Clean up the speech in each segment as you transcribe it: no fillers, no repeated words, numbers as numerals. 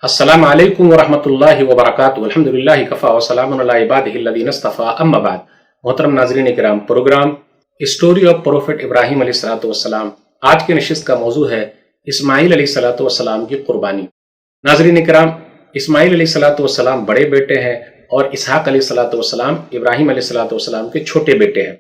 السلام علیکم ورحمۃ اللہ وبرکاتہ الحمدللہ کفا وسلام علی عبادہ الذین اصطفیٰ اما بعد۔ محترم ناظرین کرام، پروگرام اسٹوری آف پروفٹ ابراہیم علیہ السلام آج کی نشست کا موضوع ہے اسماعیل علیہ السلام کی قربانی۔ ناظرین کرام، اسماعیل علیہ السلام بڑے بیٹے ہیں اور اسحاق علیہ السلام ابراہیم علیہ السلام کے چھوٹے بیٹے ہیں۔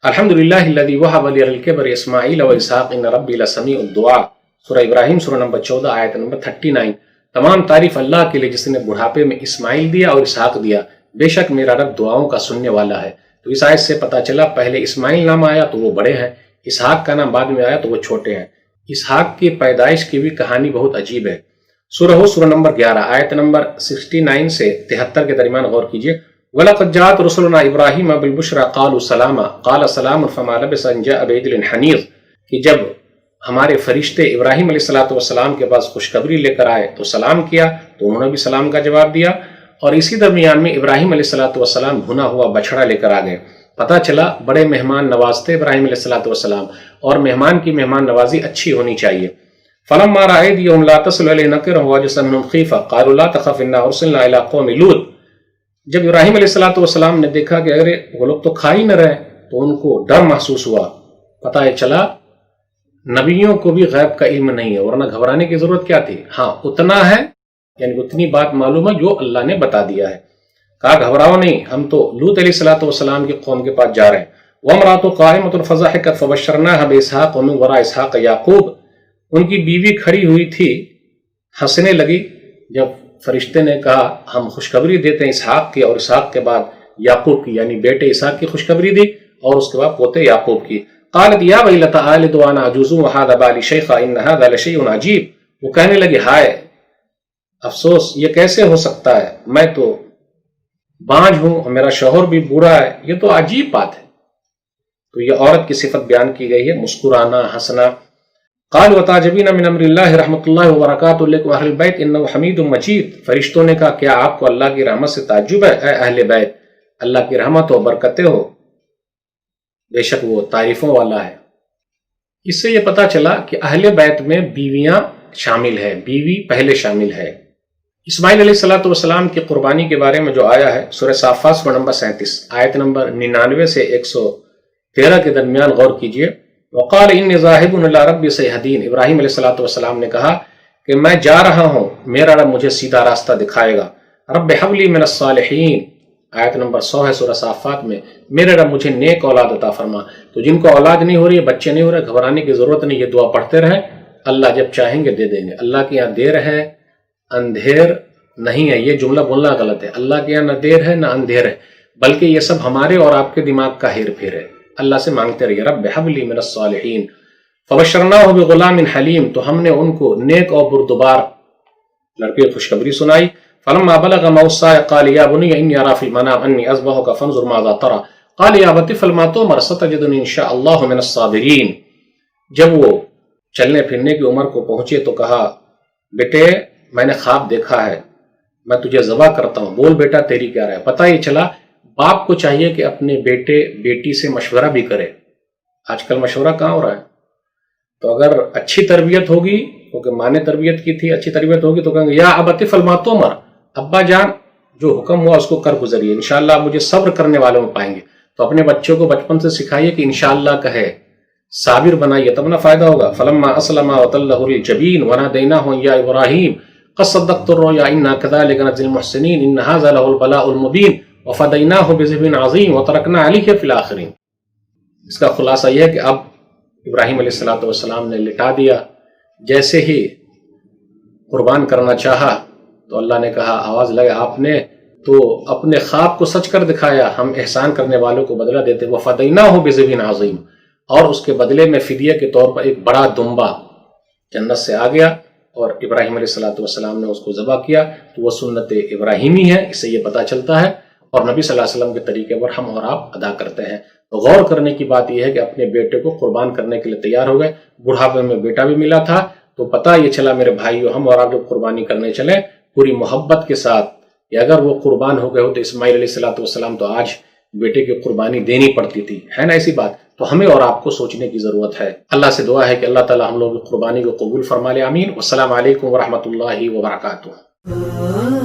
الحمدللہ الذی وہب لی الکبر اسماعیل و اسحاق ان ربی لسمیع الدعاء، سورہ ابراہیم سورہ نمبر 14 آیت نمبر 39۔ تمام تعریف اللہ کے لیے جس نے بڑھاپے میں اسماعیل دیا اور اسحاق دیا، بے شک میرا رب دعاؤں کا سننے والا ہے۔ تو اس آیت سے پتہ چلا پہلے اسماعیل نام آیا تو وہ بڑے ہیں، اسحاق کا نام بعد میں آیا تو وہ چھوٹے ہیں۔ اسحاق کی پیدائش کی بھی کہانی بہت عجیب ہے۔ سورہ نمبر 11 آیت نمبر 69 سے 73 کے درمیان غور کیجئے۔ وَلَقَدْ جَاءَتْ رُسُلُنَا إِبْرَاهِيمَ بِالْبُشْرَىٰ قَالُوا سَلَامًا قَالَ سَلَامٌ فَمَا لَبِثَ أَن جَاءَ بِعِجْلٍ حَنِيظٍ، کہ جب ہمارے فرشتے ابراہیم علیہ السلام کے پاس خوشخبری لے کر آئے تو سلام کیا تو انہوں نے بھی سلام کا جواب دیا، اور اسی درمیان میں ابراہیم علیہ السلام بھنا ہوا بچڑا لے کر آ گئے۔ پتہ چلا بڑے مہمان نوازتے ابراہیم علیہ السلام، اور مہمان کی مہمان نوازی اچھی ہونی چاہیے۔ فَلَمَّا رَأَى أَيْدِيَهُمْ لَا تَصِلُ إِلَيْهِ نَكِرَهُمْ وَأَوْجَسَ مِنْهُمْ خِيفَةً قَالُوا لَا تَخَفْ إِنَّا أُرْسِلْنَا إِلَىٰ قَوْمِ لُوطٍ، جب ابراہیم علیہ السلام نے دیکھا کہ اگر وہ لوگ تو کھا ہی نہ رہے تو ان کو ڈر محسوس ہوا۔ پتہ چلا نبیوں کو بھی غیب کا علم نہیں ہے، ورنہ گھبرانے کی ضرورت کیا تھی؟ ہاں اتنا ہے، یعنی اتنی بات معلوم ہے جو اللہ نے بتا دیا ہے۔ کہا گھبراؤ نہیں، ہم تو لوط علیہ السلام کی قوم کے پاس جا رہے ہیں۔ وَامْرَأَتُهُ قَائِمَةٌ فَضَحِكَتْ فَبَشَّرْنَاهَا بِإِسْحَاقَ وَمِن وَرَاءِ إِسْحَاقَ يَعْقُوبَ، ان کی بیوی کھڑی ہوئی تھی، ہنسنے لگی جب فرشتے نے کہا ہم خوشخبری دیتے ہیں اسحاق کی، اور اسحاق کے بعد یعقوب کی، یعنی بیٹے اسحاق کی خوشخبری دی اور اس کے بعد پوتے یعقوب کی۔ قالت یا ویلتى آلد وانا عجوز وهذا بالي شيخا ان هذا لشيء عجیب، وہ کہنے لگی ہائے افسوس، یہ کیسے ہو سکتا ہے، میں تو بانجھ ہوں اور میرا شوہر بھی بوڑھا ہے، یہ تو عجیب بات ہے۔ تو یہ عورت کی صفت بیان کی گئی ہے، مسکرانا، ہنسنا۔ قال وتعجبین من امر اللہ رحمۃ اللہ وبرکاتہ علیکم اہل البیت انہ حمید مجید، فرشتوں نے کہا کیا آپ کو اللہ کی رحمت سے تعجب ہے اے اہل بیت، اللہ کی رحمت و برکتیں ہو، بے شک وہ تعریفوں والا ہے۔ اس سے یہ پتہ چلا کہ اہل بیت میں بیویاں شامل ہے، بیوی پہلے شامل ہے۔ اسماعیل علیہ السلام کی قربانی کے بارے میں جو آیا ہے سورہ صافات سورہ نمبر 37 آیت نمبر 99 سے 113 کے درمیان غور کیجئے۔ وقال انی ذاہب الی ربی سیہدین، ابراہیم علیہ السلام نے کہا کہ میں جا رہا ہوں، میرا رب مجھے سیدھا راستہ دکھائے گا۔ رب حب لی من الصالحین، آیت نمبر 100 ہے سورہ صافات میں، میرے رب مجھے نیک اولاد عطا فرما۔ تو جن کو اولاد نہیں ہو رہی ہے، بچے نہیں ہو رہے، گھبرانے کی ضرورت نہیں، یہ دعا پڑھتے رہیں، اللہ جب چاہیں گے دے دیں گے۔ اللہ کے یہاں دیر ہے اندھیر نہیں ہے، یہ جملہ بولنا غلط ہے۔ اللہ کے یہاں نہ دیر ہے نہ اندھیر ہے، بلکہ یہ سب ہمارے اور آپ کے دماغ کا ہیر پھیر ہے۔ اللہ سے مانگتے رہیے، رب حب لی من الصالحین فبشرناہ بغلام حلیم، تو ہم نے ان کو نیک اور بردبار لڑکے کی خوشخبری سنائی۔ فلما بلغ معه السعي قال يا بني اني ارى في المنام اني اذبحك فانظر ماذا ترى قال يا ابت افعل ما تؤمر ستجدني ان شاء الله من الصابرين، جب وہ چلنے پھرنے کی عمر کو پہنچے تو کہا بیٹے میں نے خواب دیکھا ہے، میں تجھے ذبح کرتا ہوں، بول بیٹا تیری کیا رائے۔ پتہ یہ چلا باپ کو چاہیے کہ اپنے بیٹے بیٹی سے مشورہ بھی کرے۔ آج کل مشورہ کہاں ہو رہا ہے؟ تو اگر اچھی تربیت ہوگی، کیونکہ ماں نے تربیت کی تھی، اچھی تربیت ہوگی تو کہیں گے یا ابت افعل ما تؤمر، ابا جان جو حکم ہوا اس کو کر گزریے، انشاءاللہ آپ مجھے صبر کرنے والوں میں پائیں گے۔ تو اپنے بچوں کو بچپن سے سکھائیے کہ انشاءاللہ کہے، صابر بنائیے، تب نہ فائدہ ہوگا۔ فلما اسلم وتلہ للجبین ونادیناہ یا ابراہیم قد صدقت الرؤیا انا كذلك نجزی المحسنین ان ھذا لہو البلاء المبین وفدیناہ بذبح عظیم وترکنا علیہ فی الآخرین۔ اس کا خلاصہ یہ ہے کہ اب ابراہیم علیہ السلام نے لٹا دیا، جیسے ہی قربان کرنا چاہا تو اللہ نے کہا آواز لگے آپ نے تو اپنے خواب کو سچ کر دکھایا، ہم احسان کرنے والوں کو بدلہ دیتے۔ وَفَدَيْنَاهُ بِذِبْحٍ عَظِيمٍ، اور اس کے بدلے میں فدیہ کے طور پر ایک بڑا دمبا جنت سے آ گیا اور ابراہیم علیہ السلام نے اس کو ذبح کیا۔ تو وہ سنت ابراہیمی ہے، اس سے یہ پتہ چلتا ہے، اور نبی صلی اللہ علیہ وسلم کے طریقے پر ہم اور آپ ادا کرتے ہیں۔ تو غور کرنے کی بات یہ ہے کہ اپنے بیٹے کو قربان کرنے کے لیے تیار ہو گئے، بڑھاپے میں بیٹا بھی ملا تھا، تو پتہ یہ چلا میرے بھائیو، ہم اور آپ جب قربانی کرنے چلیں پوری محبت کے ساتھ، کہ اگر وہ قربان ہو گئے ہو تو اسماعیل علیہ السلام تو آج بیٹے کی قربانی دینی پڑتی تھی، ہے نا ایسی بات؟ تو ہمیں اور آپ کو سوچنے کی ضرورت ہے۔ اللہ سے دعا ہے کہ اللہ تعالی ہم لوگ کی قربانی کو قبول فرما لے، آمین۔ والسلام علیکم ورحمۃ اللہ وبرکاتہ۔ Oh